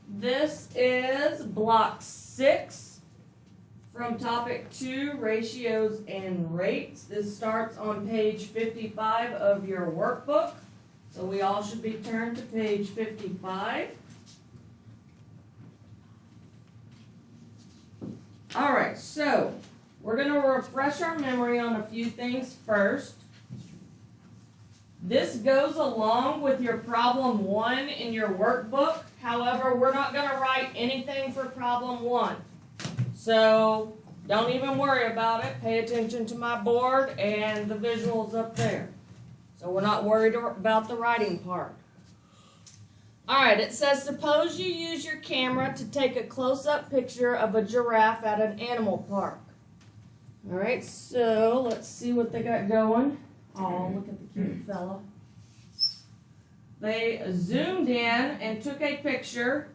This is block 6 from topic 2, ratios and rates. This starts on page 55 of your workbook. So we all should be turned to page 55. All right, so we're going to refresh our memory on a few things first. This goes along with your problem 1 in your workbook. However, we're not going to write anything for problem 1. So don't even worry about it. Pay attention to my board and the visuals up there. So we're not worried about the writing part. All right, it says, suppose you use your camera to take a close-up picture of a giraffe at an animal park. All right, so let's see what they got going. Oh, look at the cute fella. They zoomed in and took a picture.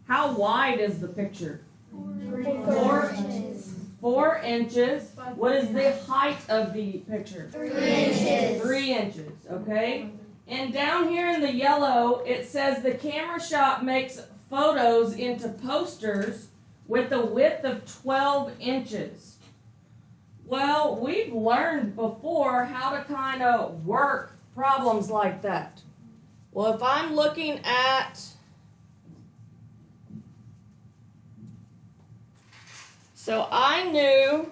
How wide is the picture? 4 inches. 4 inches. What is the height of the picture? 3 inches. 3 inches, okay? And down here in the yellow, it says the camera shop makes photos into posters with a width of 12 inches. Well, we've learned before how to kind of work problems like that. Well, if I'm looking at, so I knew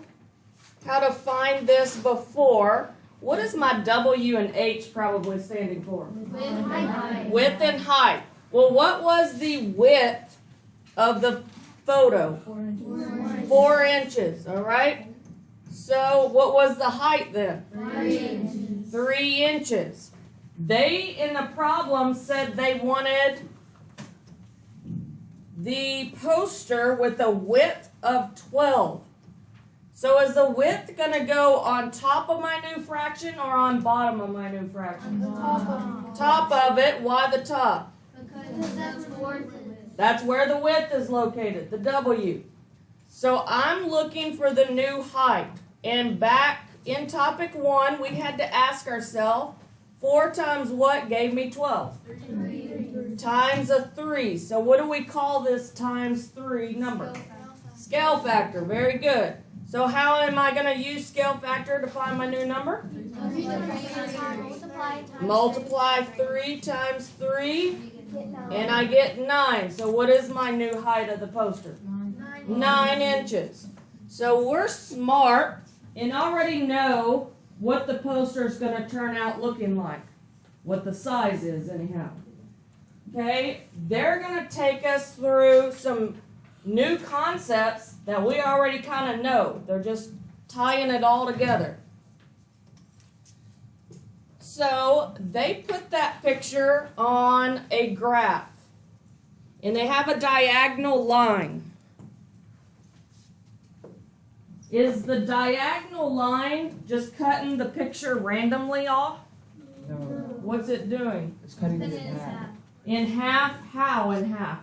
how to find this before. What is my W and H probably standing for? Width and height. Width and height. Well, what was the width of the photo? 4 inches, all right? So what was the height then? 3 inches. 3 inches. They, in the problem, said they wanted the poster with a width of 12. So is the width going to go on top of my new fraction or on bottom of my new fraction? Top of it. Why the top? Because that's worth it. That's where the width is located, the W. So I'm looking for the new height. And back in topic 1, we had to ask ourselves, 4 times what gave me 12? 3. Times a 3. So what do we call this times 3 number? Scale factor. Very good. So how am I going to use scale factor to find my new number? Multiply 3 times 3, and I get 9. So what is my new height of the poster? 9 inches. So we're smart and already know what the poster is going to turn out looking like. What the size is anyhow. Okay, they're going to take us through some new concepts that we already kind of know. They're just tying it all together. So they put that picture on a graph. And they have a diagonal line. Is the diagonal line just cutting the picture randomly off? No. What's it doing? It's cutting it in half. In half? How in half?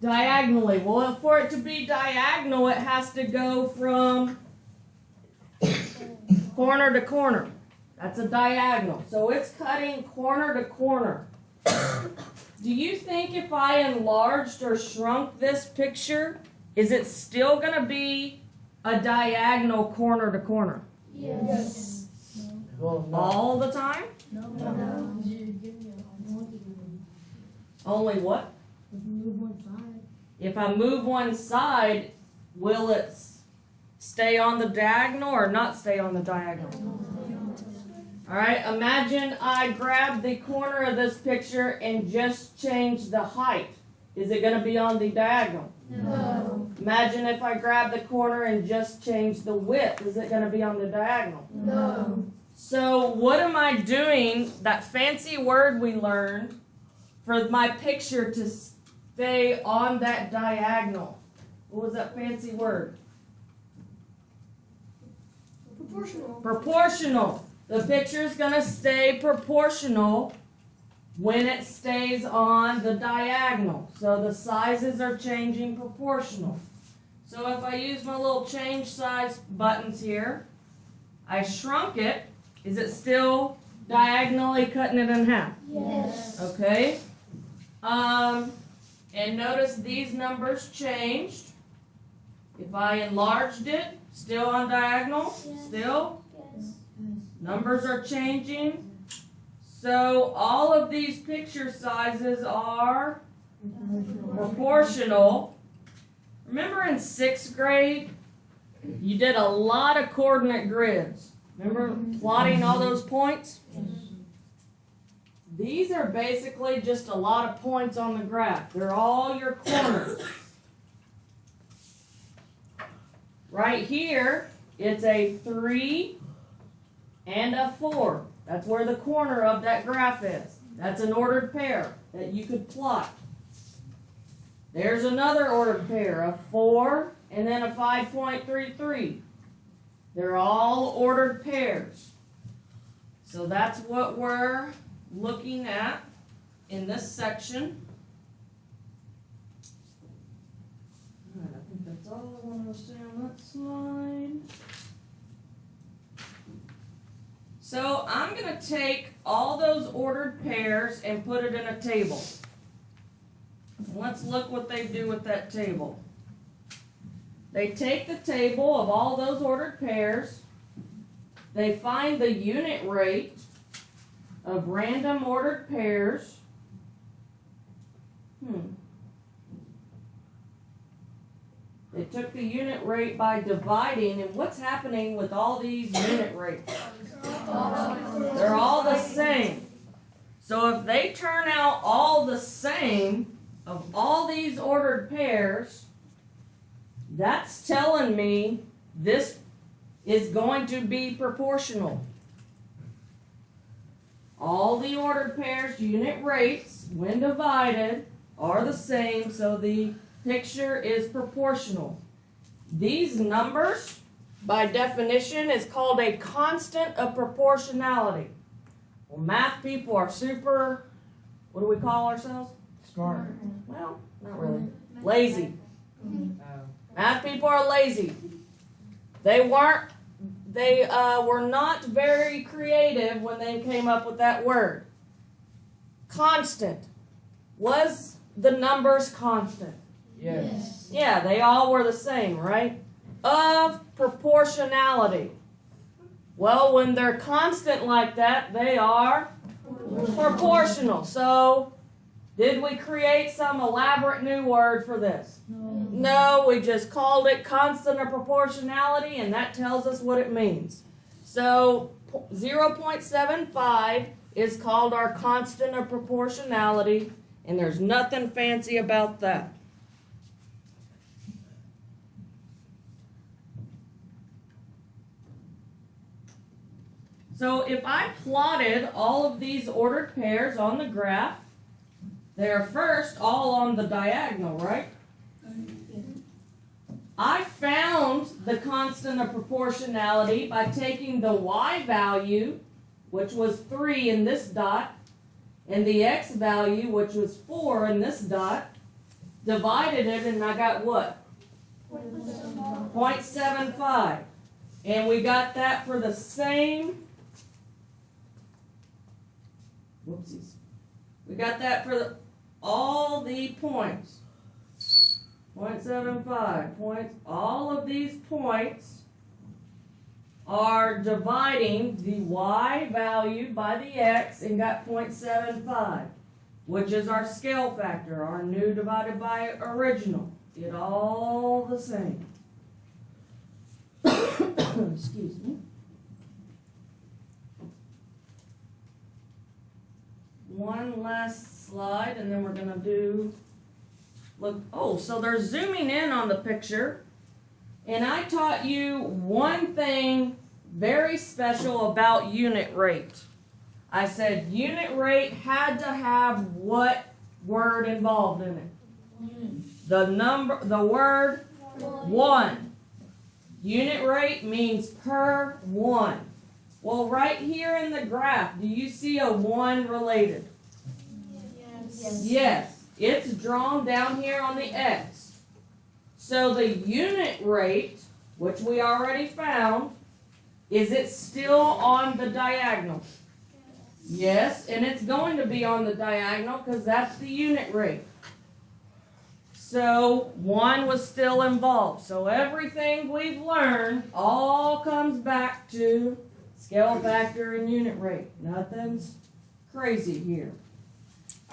Diagonally. Well, for it to be diagonal, it has to go from corner to corner. That's a diagonal. So it's cutting corner to corner. Do you think if I enlarged or shrunk this picture, is it still going to be a diagonal corner to corner? Yes. Well, no. All the time? No. Only what? If I move one side, will it stay on the diagonal or not stay on the diagonal? All right, imagine I grab the corner of this picture and just change the height. Is it going to be on the diagonal? No. Imagine if I grab the corner and just change the width. Is it going to be on the diagonal? No. So what am I doing, that fancy word we learned, for my picture to stay on that diagonal? What was that fancy word? Proportional. Proportional. The picture is going to stay proportional when it stays on the diagonal. So the sizes are changing proportional. So if I use my little change size buttons here, I shrunk it. Is it still diagonally cutting it in half? Yes. Okay. And notice these numbers changed. If I enlarged it, still on diagonal, still. Yes. Numbers are changing. So all of these picture sizes are proportional. Remember in 6th grade, you did a lot of coordinate grids. Remember plotting all those points? These are basically just a lot of points on the graph. They're all your corners. Right here, it's a 3 and a 4. That's where the corner of that graph is. That's an ordered pair that you could plot. There's another ordered pair, a 4 and then a 5.33. They're all ordered pairs. So that's what we're looking at in this section. Alright, I think that's all I want to say on that slide. So I'm going to take all those ordered pairs and put it in a table. Let's look what they do with that table. They take the table of all those ordered pairs. They find the unit rate of random ordered pairs. They took the unit rate by dividing, and what's happening with all these unit rates? They're all the same. So if they turn out all the same of all these ordered pairs, that's telling me this is going to be proportional. All the ordered pairs unit rates, when divided, are the same, so the picture is proportional. These numbers, by definition, is called a constant of proportionality. Well, math people are super, what do we call ourselves? Smart. Well, not really. Lazy. Oh. Math people are lazy. They were not very creative when they came up with that word. Constant. Was the numbers constant? Yes. Yeah, they all were the same, right? Of proportionality. Well, when they're constant like that, they are proportional. So, did we create some elaborate new word for this? No, we just called it constant of proportionality, and that tells us what it means. So, 0.75 is called our constant of proportionality, and there's nothing fancy about that. So if I plotted all of these ordered pairs on the graph, they're first all on the diagonal, right? I found the constant of proportionality by taking the y value, which was 3 in this dot, and the x value, which was 4 in this dot, divided it, and I got what? 0.75. And we got that for the same, whoopsies. We got that for all the points. 0.75 points. All of these points are dividing the y value by the x and got 0.75, which is our scale factor, our new divided by original. It all the same. Excuse me. One last slide, and then we're going to do, look, oh, so they're zooming in on the picture, and I taught you one thing very special about unit rate. I said unit rate had to have what word involved in it? The word 1. Unit rate means per 1. Well, right here in the graph, do you see a 1 related? Yes. It's drawn down here on the x. So the unit rate, which we already found, is it still on the diagonal? Yes, and it's going to be on the diagonal because that's the unit rate. So 1 was still involved. So everything we've learned all comes back to scale factor and unit rate. Nothing's crazy here.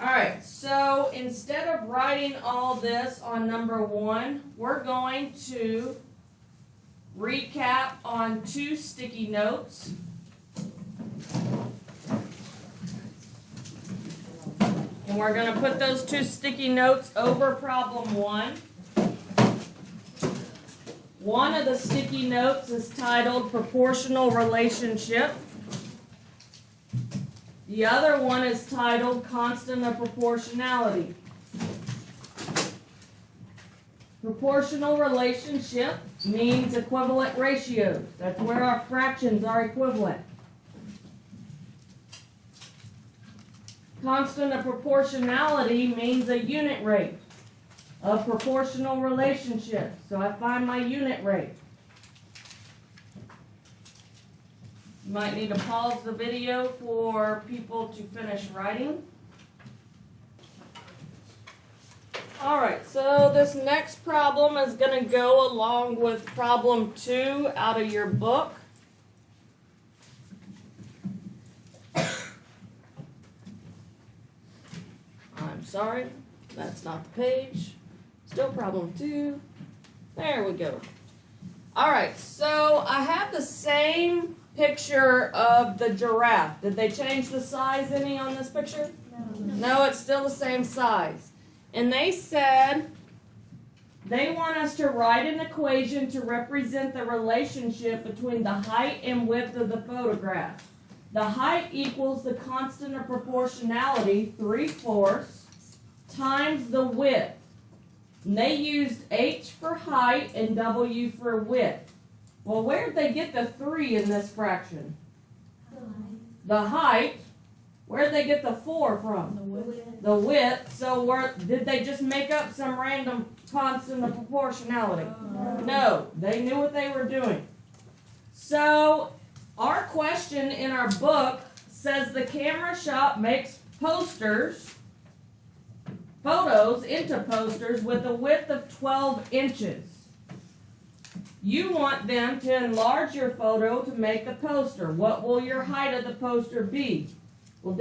Alright, so instead of writing all this on number 1, we're going to recap on 2 sticky notes. And we're going to put those 2 sticky notes over problem 1. One of the sticky notes is titled Proportional Relationship. The other one is titled Constant of Proportionality. Proportional relationship means equivalent ratios. That's where our fractions are equivalent. Constant of proportionality means a unit rate of proportional relationship. So I find my unit rate. You might need to pause the video for people to finish writing. Alright, so this next problem is going to go along with problem 2 out of your book. I'm sorry, that's not the page. Still problem 2. There we go. Alright, so I have the same picture of the giraffe. Did they change the size any on this picture? No, it's still the same size. And they said they want us to write an equation to represent the relationship between the height and width of the photograph. The height equals the constant of proportionality, 3/4, times the width. And they used H for height and W for width. Well, where did they get the 3 in this fraction? The height. Where did they get the 4 from? The width. So did they just make up some random constant of proportionality? No, they knew what they were doing. So our question in our book says the camera shop makes photos into posters with a width of 12 inches. You want them to enlarge your photo to make the poster. What will your height of the poster be? Well,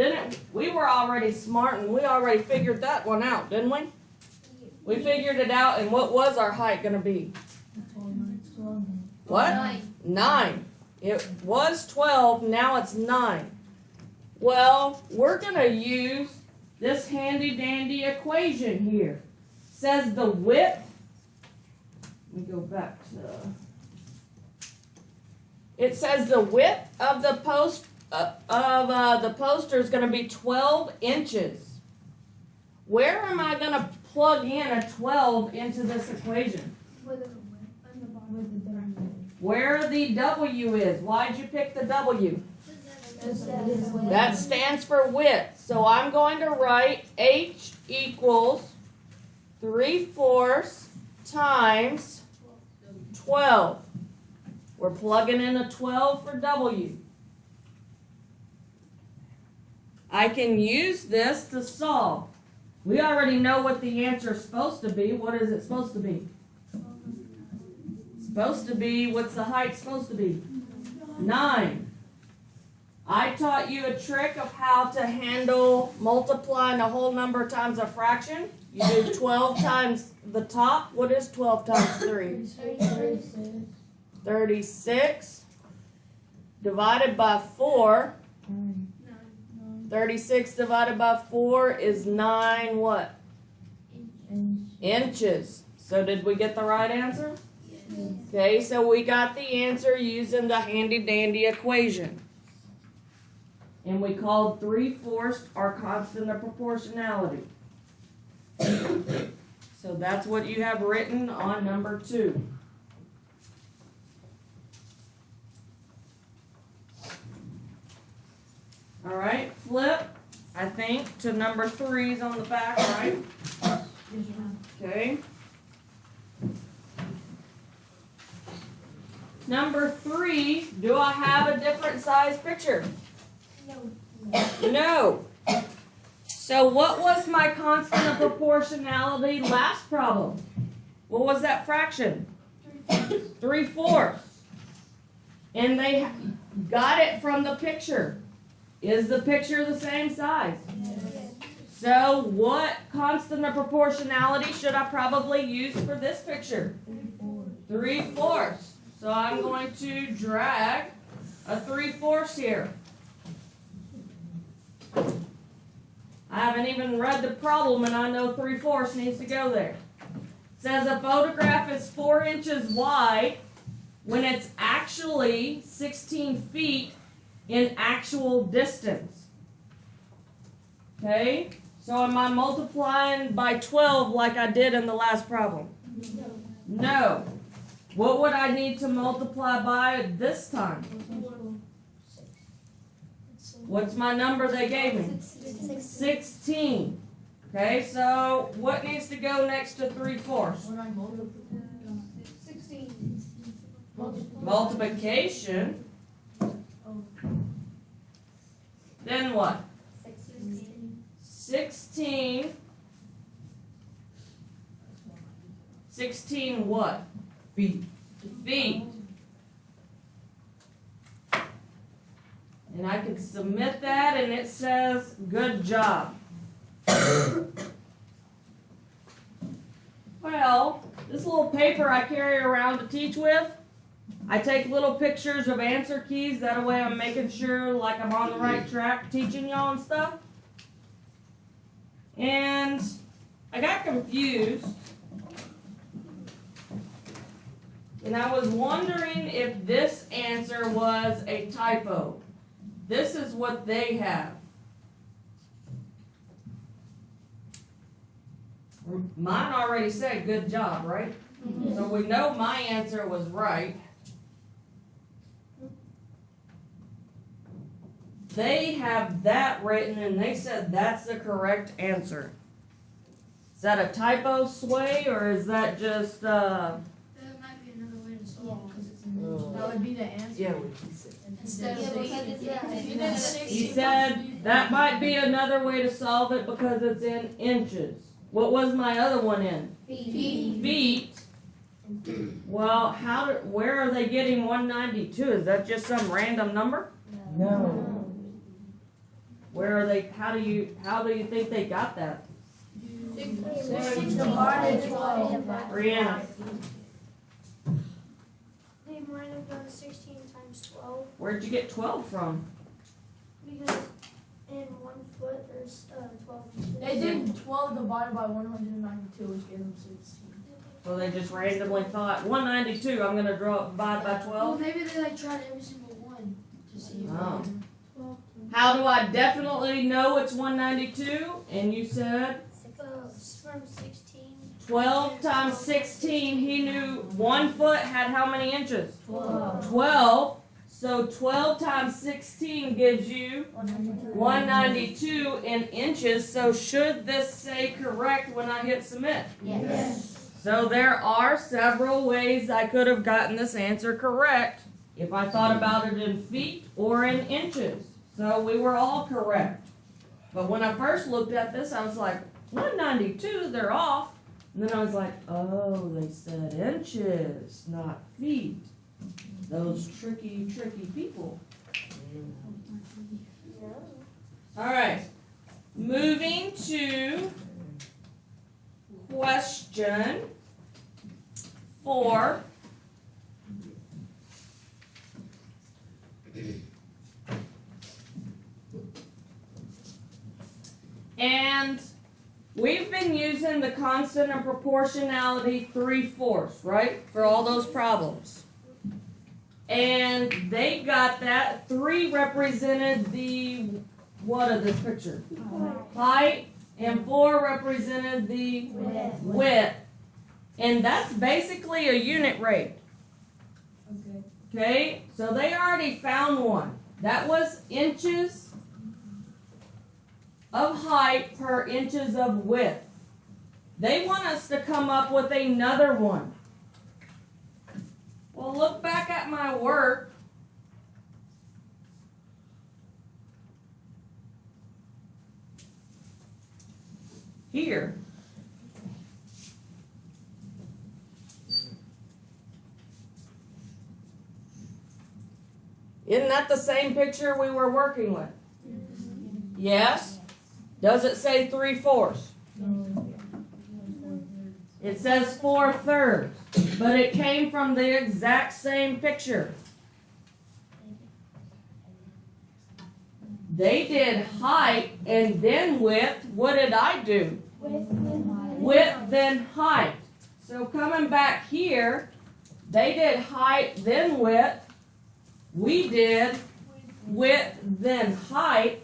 we were already smart and we already figured that one out, didn't we? We figured it out, and what was our height going to be? What? 9. It was 12, now it's 9. Well, we're going to use this handy dandy equation here. Says the width. Let me go back to. It says the width of the poster is going to be 12 inches. Where am I going to plug in a 12 into this equation? Where the W is. Why'd you pick the W? That stands for width. So I'm going to write H equals 3/4 times 12. We're plugging in a 12 for W. I can use this to solve. We already know what the answer is supposed to be. What is it supposed to be? It's supposed to be, what's the height supposed to be? 9. I taught you a trick of how to handle multiplying a whole number times a fraction. You do 12 times the top. What is 12 times 3? 36. Divided by 4. 36 divided by 4 is 9 what? Inches. So did we get the right answer? Okay, so we got the answer using the handy dandy equation. And we called 3/4 our constant of proportionality. So that's what you have written on number 2. All right, flip, I think, to number 3's on the back, right? Okay. Number 3, do I have a different size picture? No. So what was my constant of proportionality last problem? What was that fraction? 3/4. And they got it from the picture. Is the picture the same size? So what constant of proportionality should I probably use for this picture? 3/4. So I'm going to drag a 3/4 here. I haven't even read the problem and I know 3/4 needs to go there. It says a photograph is 4 inches wide when it's actually 16 feet in actual distance. Okay? So am I multiplying by 12 like I did in the last problem? No. What would I need to multiply by this time? What's my number they gave me? 16. Okay, so what needs to go next to 3/4? 16. Multiplication. Then what? 16. 16 what? Feet. Feet. And I can submit that and it says, good job. Well, this little paper I carry around to teach with, I take little pictures of answer keys, that way I'm making sure like I'm on the right track teaching y'all and stuff. And I got confused. And I was wondering if this answer was a typo. This is what they have. Mine already said good job, right? So we know my answer was right. They have that written and they said that's the correct answer. Is that a typo, Sway, or is that just That might be another way to solve because it's in That would be the answer. Yeah, what he said. instead of Yeah, because it's if you that. did 16. He said that might be another way to solve it because it's in inches. What was my other one in? Feet. Well, where are they getting 192? Is that just some random number? No. Where are they? How do you think they got that? Brianna, They might have done 16 times 12 where'd you get 12 from? because in 1 foot there's 12 inches. They did 12 divided by 192, which gave them 16. So they just randomly thought 192. I'm gonna divide by 12. Well, maybe they like tried every single one to see. Oh. How do I definitely know it's 192? And you said From 16. 12 times 16. He knew 1 foot had how many inches? 12. 12. So 12 times 16 gives you 192 in inches. So should this say correct when I hit submit? Yes. So there are several ways I could have gotten this answer correct if I thought about it in feet or in inches. So we were all correct. But when I first looked at this, I was like, 192, they're off. And then I was like, oh, they said inches, not feet. Those tricky people. All right. Moving to question 4. And we've been using the constant of proportionality 3/4, right? For all those problems. And they got that 3 represented the, what of this picture? Height, and 4 represented the width. And that's basically a unit rate. Okay, so they already found one. That was inches of height per inches of width. They want us to come up with another one. Well, look back at my work. here. Isn't that the same picture we were working with? Yes? Does it say 3/4? It says 4/3, but it came from the exact same picture. They did height and then width. What did I do? Width then height. So coming back here, they did height then width. We did width then height.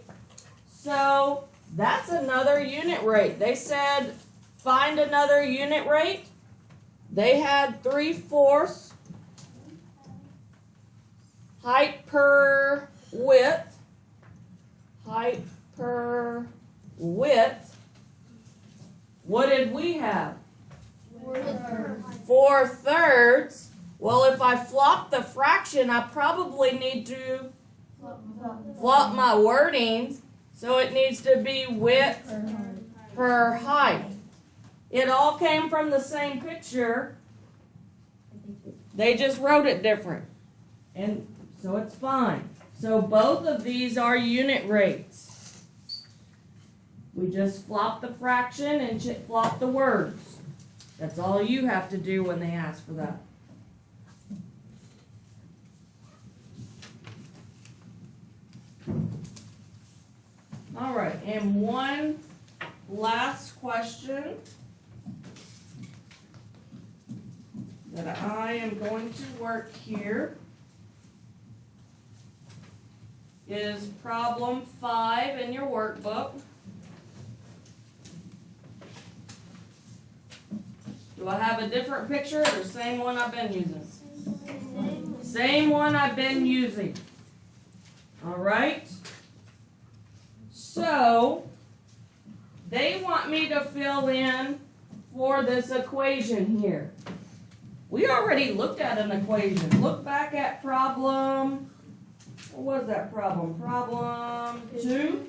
So that's another unit rate. They said find another unit rate. They had 3/4 height per width. Height per width. What did we have? 4/3. Well, if I flop the fraction, I probably need to flop my wordings. So it needs to be width per height. It all came from the same picture. They just wrote it different. And so it's fine. So both of these are unit rates. We just flop the fraction and flop the words. That's all you have to do when they ask for that. All right, and one last question that I am going to work here is problem 5 in your workbook. Do I have a different picture or same one I've been using? Same one I've been using. All right. So, they want me to fill in for this equation here. We already looked at an equation. Look back at problem, what was that problem? Problem 2.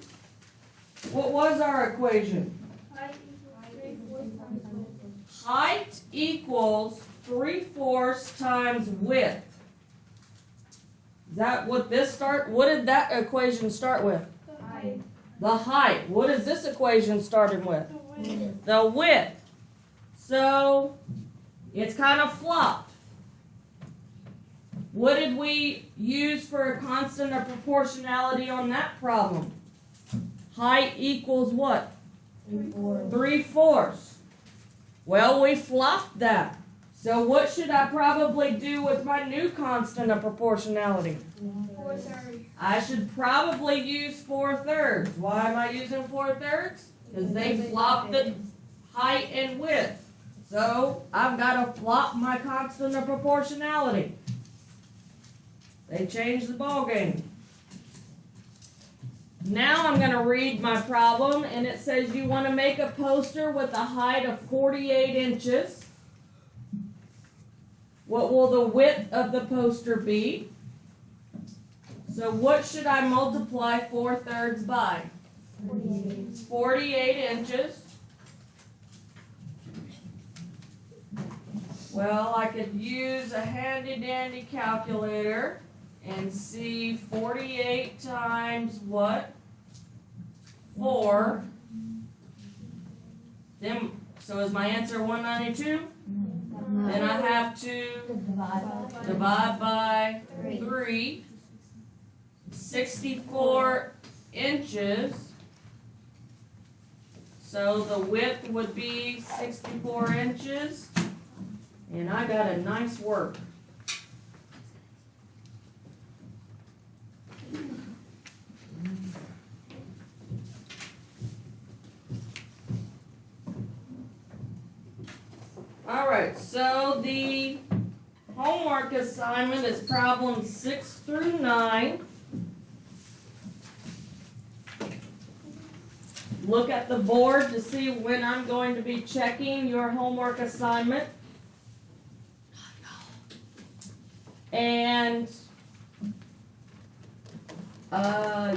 What was our equation? Height equals 3/4 times width. Is that what what did that equation start with? The height. What is this equation starting with? The width. So, it's kind of flopped. What did we use for a constant of proportionality on that problem? Height equals what? 3/4. Well, we flopped that. So what should I probably do with my new constant of proportionality? 4/3. I should probably use 4/3. Why am I using 4/3? Because they flopped the height and width. So I've got to flop my constant of proportionality. They changed the ball game. Now I'm going to read my problem, and it says you want to make a poster with a height of 48 inches. What will the width of the poster be? So what should I multiply 4/3 by? 48 inches. Well, I could use a handy dandy calculator and see 48 times what? 4. Then, so is my answer 192? Then I have to divide by 3. 64 inches. So the width would be 64 inches. And I got a nice work. All right, so the homework assignment is problem 6 through 9. Look at the board to see when I'm going to be checking your homework assignment. And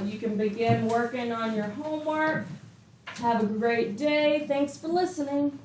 you can begin working on your homework. Have a great day. Thanks for listening.